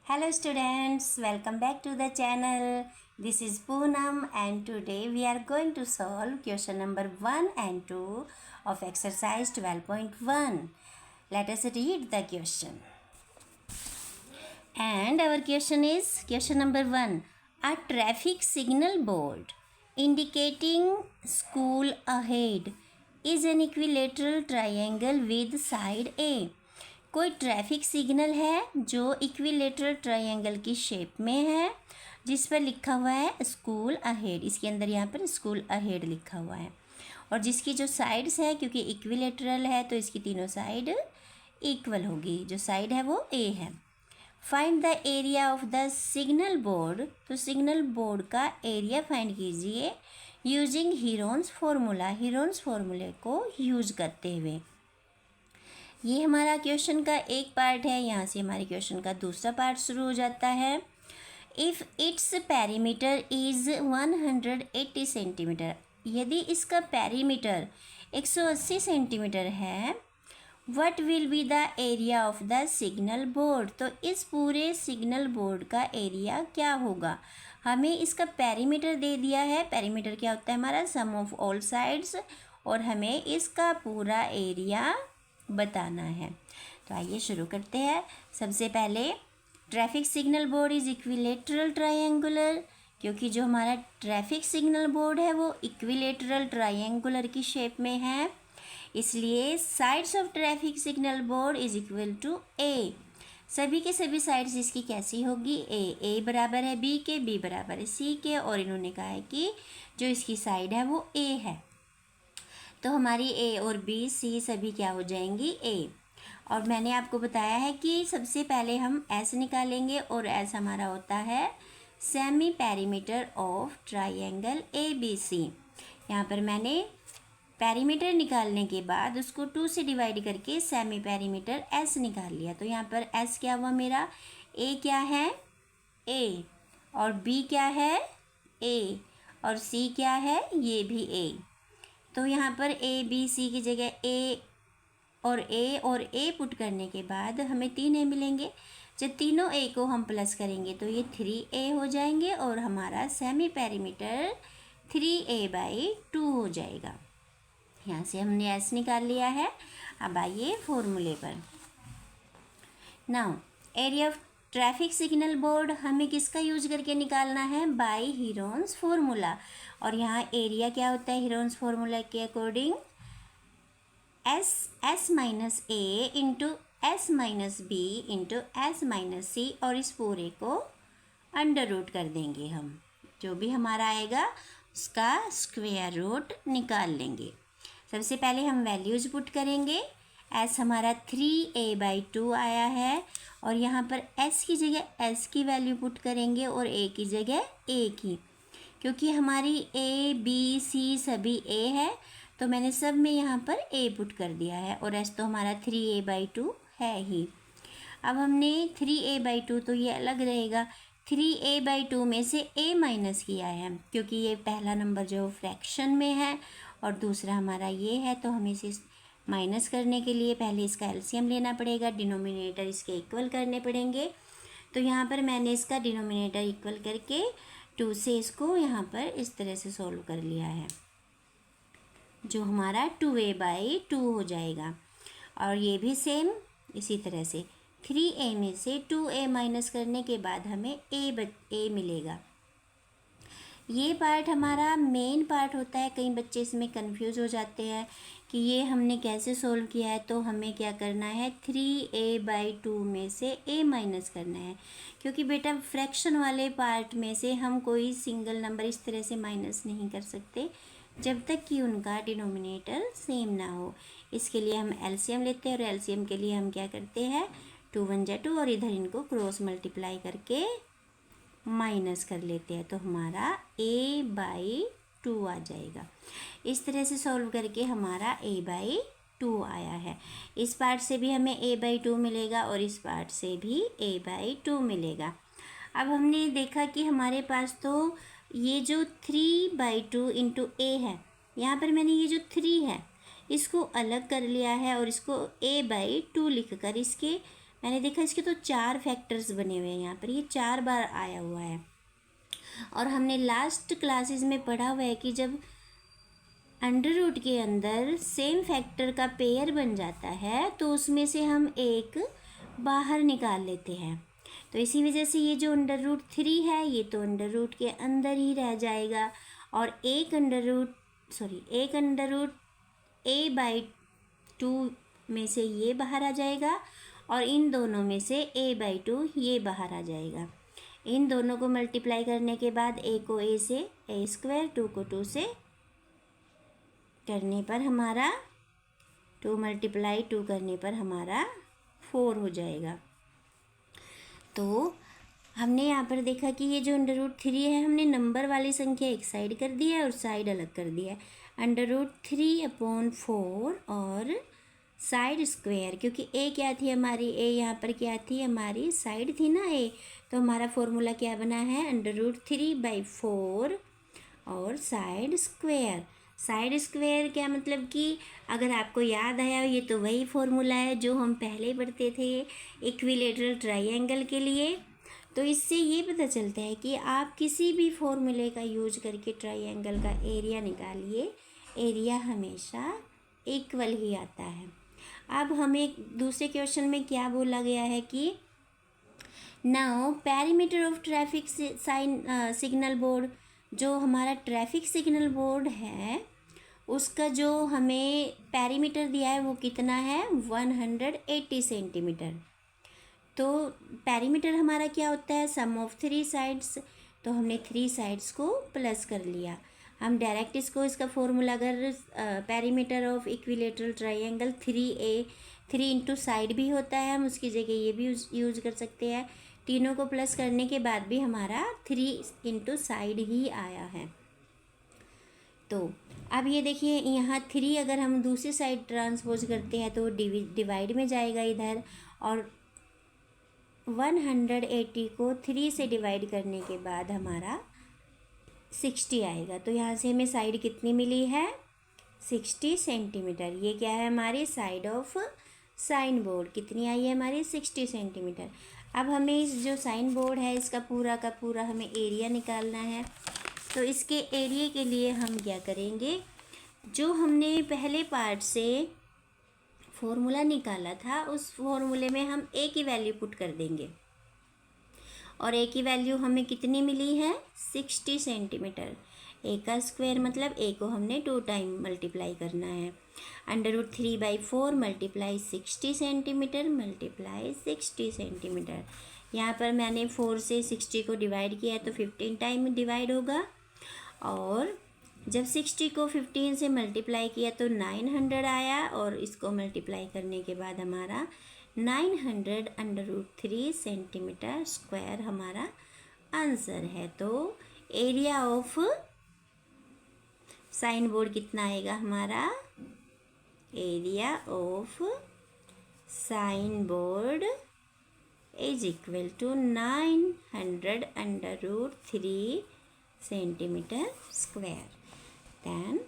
Hello students, welcome back to the channel. This is Poonam and today we are going to solve question number 1 and 2 of exercise 12.1. Let us read the question. And our question is question number 1. A traffic signal board indicating school ahead is an equilateral triangle with side A. कोई traffic signal है जो equilateral triangle की shape में है जिस पर लिखा हुआ है स्कूल अहेड। इसके अंदर यहाँ पर स्कूल अहेड लिखा हुआ है और जिसकी जो साइड्स है क्योंकि इक्विलेटरल है तो इसकी तीनों साइड इक्वल होगी। जो साइड है वो ए है। Find the area of the signal board, तो सिग्नल बोर्ड का एरिया फाइंड कीजिए यूजिंग हीरोन्स फार्मूला, हीरोन्स फार्मूले को यूज करते हुए। ये हमारा क्वेश्चन का एक पार्ट है। यहाँ से हमारे क्वेश्चन का दूसरा पार्ट शुरू हो जाता है। If its perimeter is 180 centimetre, यदि इसका पेरीमीटर 180 सेंटीमीटर है, what will be the area of the signal board, तो इस पूरे सिग्नल बोर्ड का एरिया क्या होगा। हमें इसका पेरीमीटर दे दिया है। पेरीमीटर क्या होता है हमारा सम ऑफ ऑल साइड्स, और हमें इसका पूरा एरिया बताना है। तो आइए शुरू करते हैं। सबसे पहले traffic signal board is equilateral triangular, क्योंकि जो हमारा ट्रैफिक सिग्नल बोर्ड है वो इक्विलेटरल ट्रायंगुलर की शेप में है, इसलिए sides of traffic signal board is equal to A. सभी के सभी साइड्स इसकी कैसी होगी ए बराबर है बी के, बी बराबर है सी के, और इन्होंने कहा है कि जो इसकी साइड है वो ए है, तो हमारी ए और बी सी सभी क्या हो जाएंगी ए। और मैंने आपको बताया है कि सबसे पहले हम एस निकालेंगे और एस हमारा होता है semi perimeter of triangle A B C. यहाँ पर मैंने पेरीमीटर निकालने के बाद उसको 2 से डिवाइड करके सेमी पेरीमीटर एस निकाल लिया। तो यहाँ पर एस क्या हुआ मेरा, ए क्या है ए, और बी क्या है ए, और सी क्या है ये भी ए। तो यहाँ पर ए बी सी की जगह ए और ए पुट करने के बाद हमें 3 ए मिलेंगे। जब तीनों ए को हम प्लस करेंगे तो ये 3 ए हो जाएंगे और हमारा सेमी पेरीमीटर 3a/2 हो जाएगा। यहाँ से हमने एस निकाल लिया है। अब आइए फॉर्मूले पर। Now area of traffic signal board हमें किसका यूज करके निकालना है, बाय हीरोन्स फार्मूला। और यहाँ एरिया क्या होता है हीरोन्स फार्मूला के according, S minus A into S minus B into S minus C, और इस पूरे को अंडर रूट कर देंगे हम। जो भी हमारा आएगा उसका स्क्वायर रूट निकाल लेंगे। सबसे पहले हम वैल्यूज पुट करेंगे। एस हमारा 3a/2 आया है, और यहाँ पर एस की जगह एस की वैल्यू पुट करेंगे और ए की जगह ए की, क्योंकि हमारी ए बी सी सभी ए है तो मैंने सब में यहाँ पर ए पुट कर दिया है, और एस तो हमारा 3a/2 है ही। अब हमने 3a/2 तो ये अलग रहेगा, 3a/2 में से a माइनस किया है क्योंकि ये पहला नंबर जो फ्रैक्शन में है और दूसरा हमारा ये है, तो हमें इसे माइनस करने के लिए पहले इसका एलसीएम लेना पड़ेगा, डिनोमिनेटर इसके इक्वल करने पड़ेंगे। तो यहाँ पर मैंने इसका डिनोमिनेटर इक्वल करके 2 से इसको यहाँ पर इस तरह से सॉल्व कर लिया है, जो हमारा 2a/2 हो जाएगा। और ये भी सेम इसी तरह से 3a में से 2a माइनस करने के बाद हमें a मिलेगा। ये पार्ट हमारा मेन पार्ट होता है। कई बच्चे इसमें कंफ्यूज हो जाते हैं कि ये हमने कैसे सोल्व किया है, तो हमें क्या करना है 3a/2 में से a माइनस करना है, क्योंकि बेटा फ्रैक्शन वाले पार्ट में से हम कोई सिंगल नंबर इस तरह से माइनस नहीं कर सकते जब तक कि उनका डिनोमिनेटर सेम ना हो। इसके लिए हम एलसीएम लेते हैं, और एलसीएम के लिए हम क्या करते हैं 2 1 जा 2, और इधर इनको क्रॉस मल्टीप्लाई करके माइनस कर लेते हैं, तो हमारा a/2 आ जाएगा। इस तरह से सॉल्व करके हमारा a/2 आया है। इस पार्ट से भी हमें a/2 मिलेगा और इस पार्ट से भी a/2 मिलेगा। अब हमने देखा कि हमारे पास तो ये जो 3/2 इंटू a है, यहाँ पर मैंने ये जो 3 है इसको अलग कर लिया है और इसको a/2 लिख कर इसके मैंने देखा इसके तो 4 फैक्टर्स बने हुए हैं यहाँ पर, ये 4 बार आया हुआ है। और हमने लास्ट क्लासेस में पढ़ा हुआ है कि जब अंडर रूट के अंदर सेम फैक्टर का पेयर बन जाता है तो उसमें से हम एक बाहर निकाल लेते हैं। तो इसी वजह से ये जो अंडर रूट 3 है ये तो अंडर रूट के अंदर ही रह जाएगा, और एक अंडर रूट a/2 में से ये बाहर आ जाएगा, और इन दोनों में से a/2 ये बाहर आ जाएगा। इन दोनों को मल्टीप्लाई करने के बाद a को a से a², 2 को 2 से करने पर हमारा 2 × 2 करने पर हमारा 4 हो जाएगा। तो हमने यहाँ पर देखा कि ये जो अंडर रूट 3 है, हमने नंबर वाली संख्या एक साइड कर दी है और साइड अलग कर दिया है। अंडर रूट 3/4 और साइड स्क्वायर, क्योंकि ए क्या थी हमारी, ए यहाँ पर क्या थी हमारी, साइड थी ना ए, तो हमारा फॉर्मूला क्या बना है, अंडर रूट 3/4 और साइड स्क्वायर। साइड स्क्वायर क्या मतलब कि अगर आपको याद आया ये तो वही फॉर्मूला है जो हम पहले पढ़ते थे इक्विलेटरल ट्रायंगल के लिए। तो इससे ये पता चलता है कि आप किसी भी फॉर्मूले का यूज करके ट्रायंगल का एरिया निकालिए, एरिया हमेशा इक्वल ही आता है। अब हमें दूसरे क्वेश्चन में क्या बोला गया है कि now perimeter of traffic signal board, जो हमारा ट्रैफिक सिग्नल बोर्ड है उसका जो हमें पेरीमीटर दिया है वो कितना है, 180 सेंटीमीटर। तो पेरीमीटर हमारा क्या होता है, सम ऑफ 3 साइड्स, तो हमने 3 साइड्स को प्लस कर लिया। हम डायरेक्ट इसका फॉर्मूला अगर perimeter of equilateral triangle 3 into side भी होता है, हम उसकी जगह ये भी यूज कर सकते हैं। तीनों को प्लस करने के बाद भी हमारा 3 इंटू साइड ही आया है। तो अब ये देखिए यहाँ 3 अगर हम दूसरी साइड ट्रांसपोज करते हैं तो डिवाइड में जाएगा इधर, और 180 को 3 से डिवाइड करने के बाद हमारा 60 आएगा। तो यहाँ से हमें साइड कितनी मिली है, 60 सेंटीमीटर। ये क्या है हमारी साइड ऑफ साइन बोर्ड, कितनी आई है हमारी, 60 सेंटीमीटर। अब हमें इस जो साइन बोर्ड है इसका पूरा का पूरा हमें एरिया निकालना है। तो इसके एरिया के लिए हम क्या करेंगे, जो हमने पहले पार्ट से फॉर्मूला निकाला था उस फॉर्मूले में हम ए की वैल्यू पुट कर देंगे, और ए की वैल्यू हमें कितनी मिली है, 60 सेंटीमीटर। ए का स्क्वायर मतलब ए को हमने 2 टाइम मल्टीप्लाई करना है। Under root 3/4 multiply 60 centimetre multiply 60 centimetre. यहाँ पर मैंने 4 से 60 को डिवाइड किया है तो 15 टाइम डिवाइड होगा, और जब 60 को 15 से मल्टीप्लाई किया तो 900 आया, और इसको मल्टीप्लाई करने के बाद हमारा 900 अंडर रूट 3 सेंटीमीटर स्क्वायर हमारा आंसर है। तो एरिया ऑफ साइन बोर्ड कितना आएगा हमारा, area of sign board is equal to 900 under root 3 centimetre square. Then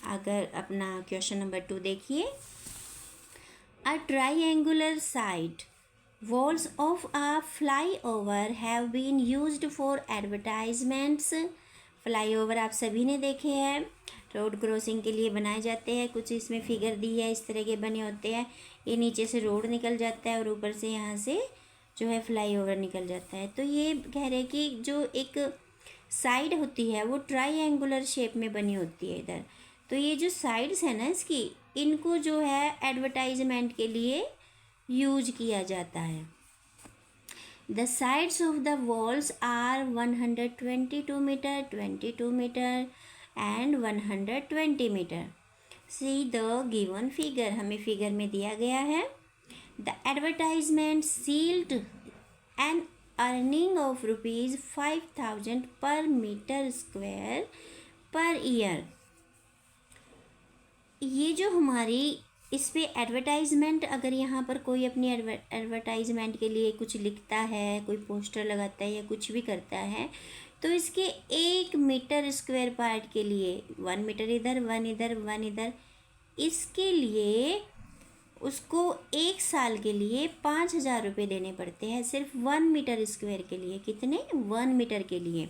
अगर अपना क्वेश्चन नंबर 2 देखिए, a triangular side walls of a flyover have been used for advertisements। Flyover आप सभी ने देखे हैं, रोड क्रॉसिंग के लिए बनाए जाते हैं। कुछ इसमें फिगर दी है, इस तरह के बने होते हैं। ये नीचे से रोड निकल जाता है और ऊपर से यहाँ से जो है फ्लाईओवर निकल जाता है। तो ये कह रहे हैं कि जो एक साइड होती है वो ट्राइंगुलर शेप में बनी होती है इधर। तो ये जो साइड्स है ना इसकी, इनको जो है एडवर्टाइजमेंट के लिए यूज किया जाता है। The sides of the walls are 122 metre, 22 metre and 120 metre. See the given figure, हमें फिगर में दिया गया है। The advertisement yield an earning of ₹5,000 per metre square per year. ये जो हमारी इस पे एडवर्टाइजमेंट, अगर यहाँ पर कोई अपनी एडवर्टाइजमेंट के लिए कुछ लिखता है, कोई पोस्टर लगाता है या कुछ भी करता है, तो इसके 1 मीटर स्क्वायर पार्ट के लिए 1 मीटर इधर 1 इधर 1 इधर, इसके लिए उसको 1 साल के लिए 5,000 रुपये देने पड़ते हैं सिर्फ 1 मीटर स्क्वायर के लिए। कितने? 1 मीटर के लिए।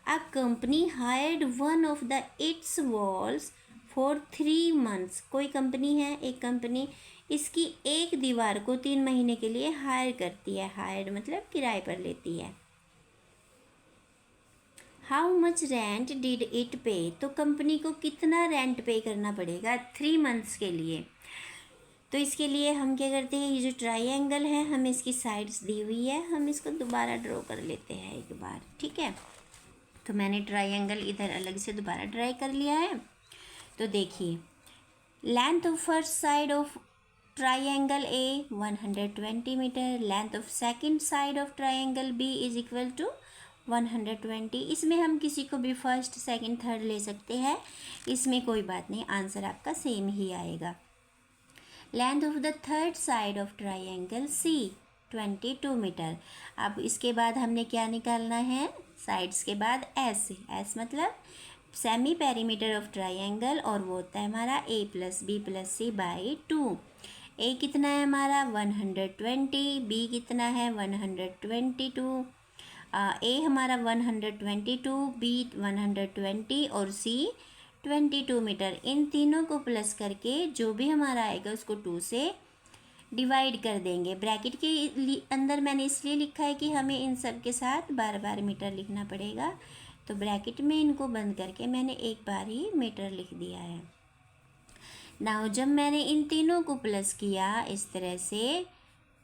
A company hired one of the its walls for 3 months। कोई कंपनी है, एक कंपनी इसकी एक दीवार को 3 महीने के लिए हायर करती है। हायर मतलब किराए पर लेती है। How much rent did it पे? तो कंपनी को कितना रेंट पे करना पड़ेगा 3 मंथ्स के लिए। तो इसके लिए हम क्या करते हैं, ये जो ट्राइंगल है हमें इसकी साइड्स दी हुई है, हम इसको दोबारा ड्रॉ कर लेते हैं एक बार। ठीक है, तो मैंने ट्राइंगल इधर अलग से दोबारा ड्राई कर लिया है। तो देखिए, length of first side of triangle A 120 metre, length of second side of triangle B is equal to 120। इसमें हम किसी को भी फर्स्ट सेकंड थर्ड ले सकते हैं, इसमें कोई बात नहीं, आंसर आपका सेम ही आएगा। Length of the third side of triangle C 22 metre. अब इसके बाद हमने क्या निकालना है, साइड्स के बाद एस। एस मतलब सेमी पेरीमीटर ऑफ ट्राइंगल, और वो होता है हमारा A plus B plus C by 2। A कितना है हमारा 120, बी कितना है 122, ए हमारा 122, बी 120 और सी 22 मीटर। इन तीनों को प्लस करके जो भी हमारा आएगा उसको 2 से डिवाइड कर देंगे। ब्रैकेट के अंदर मैंने इसलिए लिखा है कि हमें इन सब के साथ बार बार मीटर लिखना पड़ेगा, तो ब्रैकेट में इनको बंद करके मैंने एक बार ही मीटर लिख दिया है। नाउ जब मैंने इन तीनों को प्लस किया इस तरह से,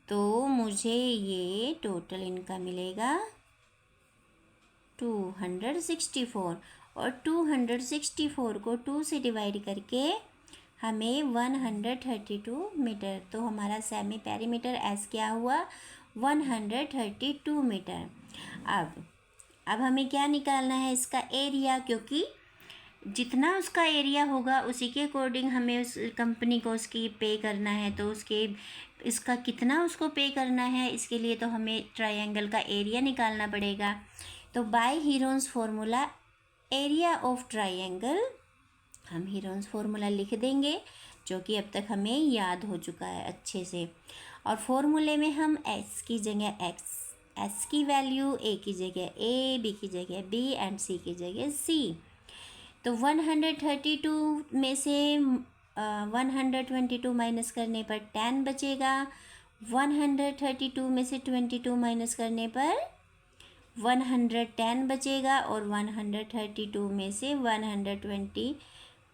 तो मुझे ये टोटल इनका मिलेगा 264, और 264 को 2 से डिवाइड करके हमें 132 मीटर, तो हमारा सेमी पेरीमीटर एस क्या हुआ 132 मीटर। अब हमें क्या निकालना है, इसका एरिया, क्योंकि जितना उसका एरिया होगा उसी के अकॉर्डिंग हमें उस कंपनी को उसकी पे करना है। तो उसके इसका कितना उसको पे करना है, इसके लिए तो हमें ट्रायंगल का एरिया निकालना पड़ेगा। तो by Heron's formula area of triangle, हम हीरोन्स फार्मूला लिख देंगे जो कि अब तक हमें याद हो चुका है अच्छे से। और फार्मूले में हम एस की जगह एक्स, एस की वैल्यू ए की जगह ए, बी की जगह बी एंड सी की जगह सी। तो 132 में से 122 माइनस करने पर 10 बचेगा, 132 में से 22 माइनस करने पर 110 बचेगा, और 132 में से 120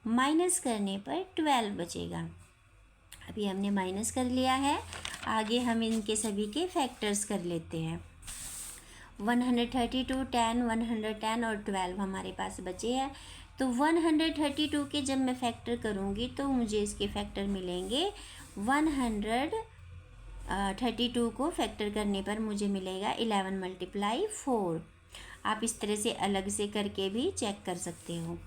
माइनस करने पर 12 बचेगा। अभी हमने माइनस कर लिया है, आगे हम इनके सभी के फैक्टर्स कर लेते हैं। 132, 10, 110 और 12 हमारे पास बचे हैं। तो 132 के जब मैं फैक्टर करूँगी तो मुझे इसके फैक्टर मिलेंगे 132 को फैक्टर करने पर मुझे मिलेगा 11 × 4। आप इस तरह से अलग से करके भी चेक कर सकते हो।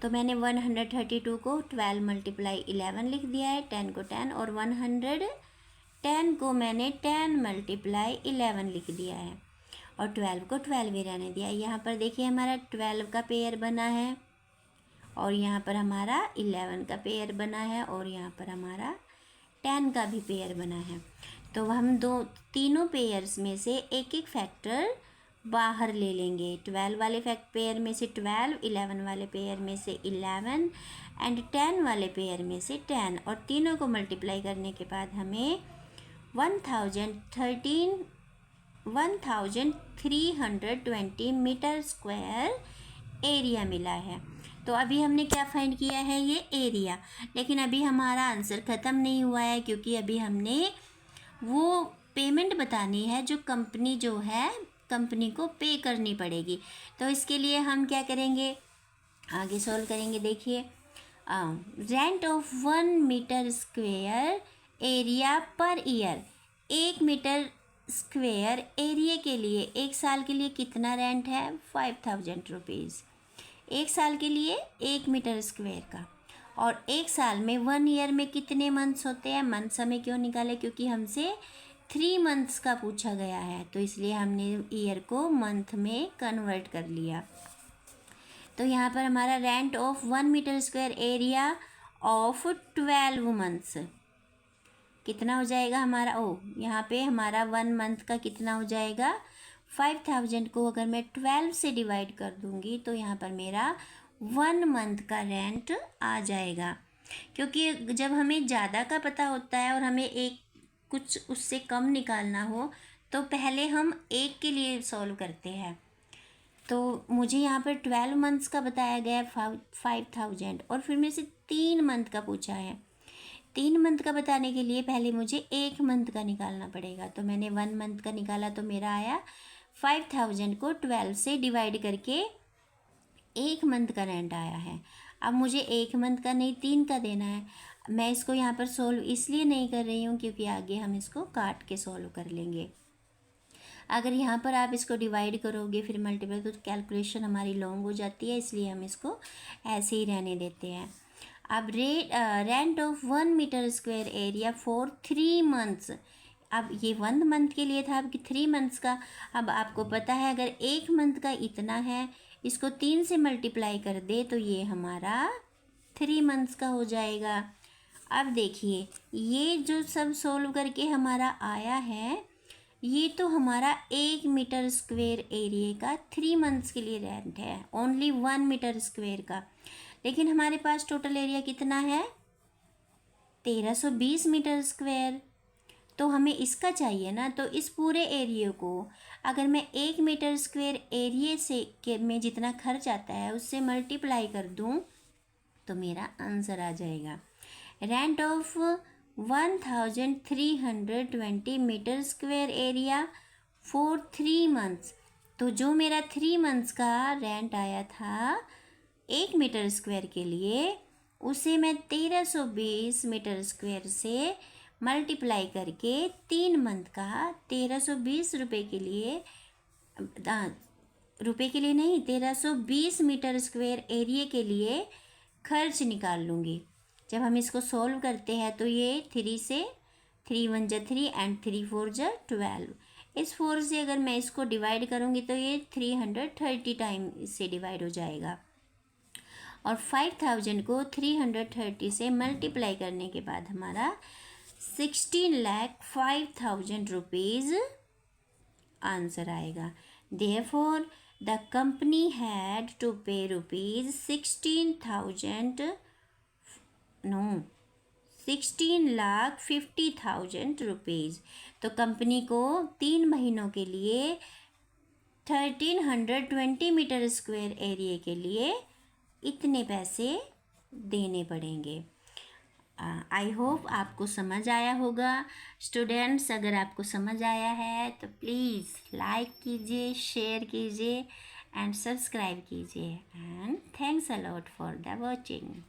तो मैंने 132 को 12 × 11 लिख दिया है, 10 को 10, और 110 को मैंने 10 × 11 लिख दिया है, और 12 को 12 ही रहने दिया। यहाँ पर देखिए हमारा 12 का पेयर बना है, और यहाँ पर हमारा 11 का पेयर बना है, और यहाँ पर हमारा 10 का भी पेयर बना है। तो हम तीनों पेयर्स में से एक एक फैक्टर बाहर ले लेंगे। 12 वाले पेयर में से 12, 11 वाले पेयर में से 11 एंड 10 वाले पेयर में से 10, और तीनों को मल्टीप्लाई करने के बाद हमें 1320 मीटर स्क्वायर एरिया मिला है। तो अभी हमने क्या फाइंड किया है, ये एरिया। लेकिन अभी हमारा आंसर ख़त्म नहीं हुआ है, क्योंकि अभी हमने वो पेमेंट बतानी है जो कंपनी को पे करनी पड़ेगी। तो इसके लिए हम क्या करेंगे, आगे सॉल्व करेंगे। देखिए, rent of 1 metre square area per year, 1 metre square area के लिए 1 साल के लिए कितना रेंट है 5000 रुपीज़। 1 साल के लिए 1 मीटर स्क्वेयर का, और 1 साल में 1 ईयर में कितने मंथ्स होते हैं। मंथ्स हमें क्यों निकाले, क्योंकि हमसे 3 मंथ्स का पूछा गया है, तो इसलिए हमने ईयर को मंथ में कन्वर्ट कर लिया। तो यहाँ पर हमारा rent of 1 metre square area of 12 months, कितना हो जाएगा हमारा, यहाँ पे हमारा 1 मंथ का कितना हो जाएगा, 5000 को अगर मैं 12 से डिवाइड कर दूँगी तो यहाँ पर मेरा 1 मंथ का रेंट आ जाएगा। क्योंकि जब हमें ज़्यादा का पता होता है और हमें एक कुछ उससे कम निकालना हो तो पहले हम एक के लिए सॉल्व करते हैं। तो मुझे यहाँ पर 12 मंथ्स का बताया गया है 5000 और फिर मेरे से 3 मंथ का पूछा है। 3 मंथ का बताने के लिए पहले मुझे 1 मंथ का निकालना पड़ेगा। तो मैंने 1 मंथ का निकाला तो मेरा आया 5000 को 12 से डिवाइड करके 1 मंथ का रेंट आया है। अब मुझे 1 मंथ का नहीं 3 का देना है। मैं इसको यहाँ पर सॉल्व इसलिए नहीं कर रही हूँ क्योंकि आगे हम इसको काट के सॉल्व कर लेंगे। अगर यहाँ पर आप इसको डिवाइड करोगे फिर मल्टीप्लाई तो कैलकुलेशन हमारी लॉन्ग हो जाती है, इसलिए हम इसको ऐसे ही रहने देते हैं। अब rent of 1 metre square area for 3 months. अब ये 1 मंथ के लिए था, अब 3 मंथ्स का। अब आपको पता है अगर 1 मंथ का इतना है, इसको 3 से मल्टीप्लाई कर दे तो ये हमारा 3 मंथ्स का हो जाएगा। अब देखिए ये जो सब सोल्व करके हमारा आया है, ये तो हमारा 1 मीटर स्क्वायर एरिया का 3 मंथ्स के लिए रेंट है, ओनली 1 मीटर स्क्वायर का। लेकिन हमारे पास टोटल एरिया कितना है, 1320 मीटर स्क्वायर। तो हमें इसका चाहिए ना, तो इस पूरे एरिया को अगर मैं 1 मीटर स्क्वायर एरिया से के में जितना खर्च आता है उससे मल्टीप्लाई कर दूं तो मेरा आंसर आ जाएगा। Rent of 1320 metre square area for 3 months. तो जो मेरा 3 मंथ्स का रेंट आया था 1 मीटर स्क्वायर के लिए, उसे मैं 1320 मीटर स्क्वायर से मल्टीप्लाई करके 3 मंथ का 1320 रुपये के लिए, रुपये के लिए नहीं 1320 मीटर स्क्वायर एरिया के लिए खर्च निकाल लूँगी। जब हम इसको सॉल्व करते हैं तो ये 3 से 3 1 जा 3 एंड 3 4 जा 12। इस 4 से अगर मैं इसको डिवाइड करूँगी तो ये 330 टाइम इससे डिवाइड हो जाएगा। और 5000 को 330 से मल्टीप्लाई करने के बाद हमारा 16,05,000 रुपीज़ आंसर आएगा। Therefore the company had to pay rupees 16,50,000 rupees. तो कंपनी को 3 महीनों के लिए 1320 मीटर स्क्वायर एरिया के लिए इतने पैसे देने पड़ेंगे। आई होप आपको समझ आया होगा। स्टूडेंट्स, अगर आपको समझ आया है तो प्लीज़ लाइक कीजिए, शेयर कीजिए एंड सब्सक्राइब कीजिए। And thanks a lot for the watching.